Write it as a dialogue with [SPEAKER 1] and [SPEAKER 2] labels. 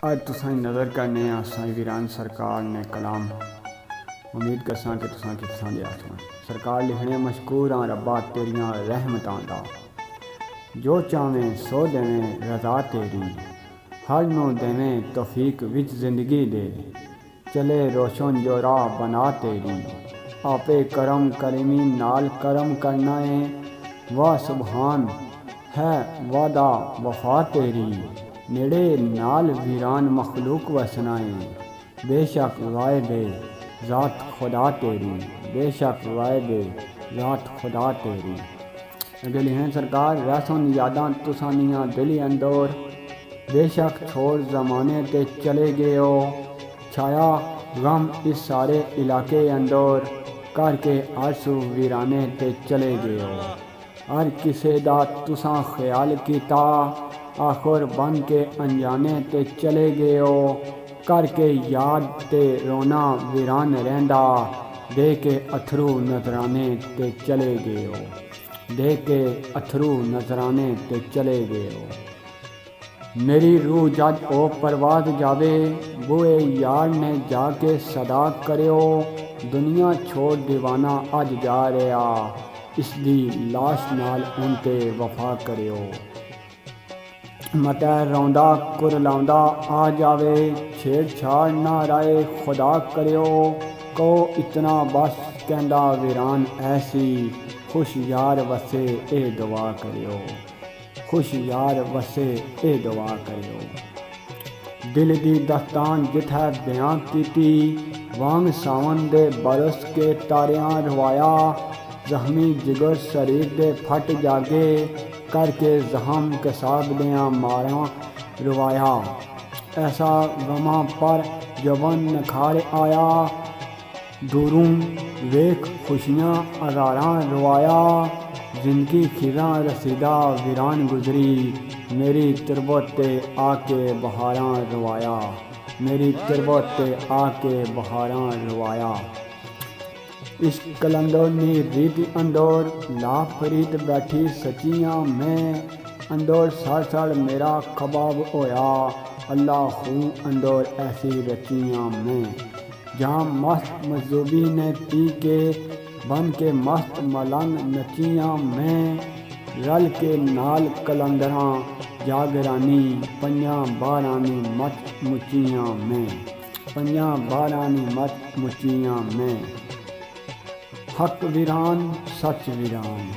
[SPEAKER 1] اج تساں نظر کرنے سائیں ویران سرکار نے کلام امید کرساں کہ تساں کی پسند آ سن سرکار لکھنے مشکور ہاں ربا تیریاں رحمتاں دا جو چاہیں سو دیویں رضا تیری ہر نو دیویں توفیق وچ زندگی دے چلے روشن جو راہ بنا تیری آپے کرم کریمی نال کرم کرنا ہے واہ سبحان ہے وعدہ وفا تیری نیڑے نال ویران مخلوق وسنا ہے بے شک غائب ذات خدا تیری بے شک غائب ذات خدا تیری اگے لکھیں سرکار رسن یاداں تسانیاں دلی اندور بے شک چھوڑ زمانے تے چلے گئے ہو چھایا غم اس سارے علاقے اندور کر کے آرسو ویرانے تے چلے گئے ہو ہر کسے دا تساں خیال کیتا آخر بن کے انجانے تے چلے گئے ہو کر کے یاد تے رونا ویران رہندا دے کے اتھرو نظرانے تے چلے گئے ہو دے کے اتھرو نظرانے تے چلے گئے ہو میری روح جج او پرواز جاوے بوئے یار نے جا کے صدا کریو دنیا چھوڑ دیوانہ اج جا رہا اس دی لاش نال ان تے وفا کریو متہ روندا کرلاوندا آ جاوے چھیڑ چھاڑ نہ رائے خدا کریو کو اتنا بس کہندا ویران ایسی خوش یار وسے اے دعا کریو خوش یار وسے اے دعا کریو دل دی دستان جتھے بیان کیتی وانگ ساون دے برس کے تاریاں روایا زخمی جگر شریر دے پھٹ جاگے کر کے زہم کساب دیاں ماراں روایا ایسا غماں پر جوان نکھار آیا دوروں ویکھ خوشیاں ہزاراں روایا زندگی خزاں رسیدہ ویران گزری میری تربت تے آ کے بہاراں روایا میری تربت تے آ کے بہاراں روایا عشق کلندر نی ریت اندور لا فرید بیٹھی سچیاں میں اندور سڑ سڑ میرا کباب ہویا اللہ خوں اندور ایسی رچیاں میں جہاں مست مجذوبی نے پی کے بن کے مست ملنگ نچیاں میں رل کے نال کلندراں جاگرانی پنجاں بارانی مت مچیاں میں پنجاں بارانی مت مچیاں میں حق ویران سچ ویران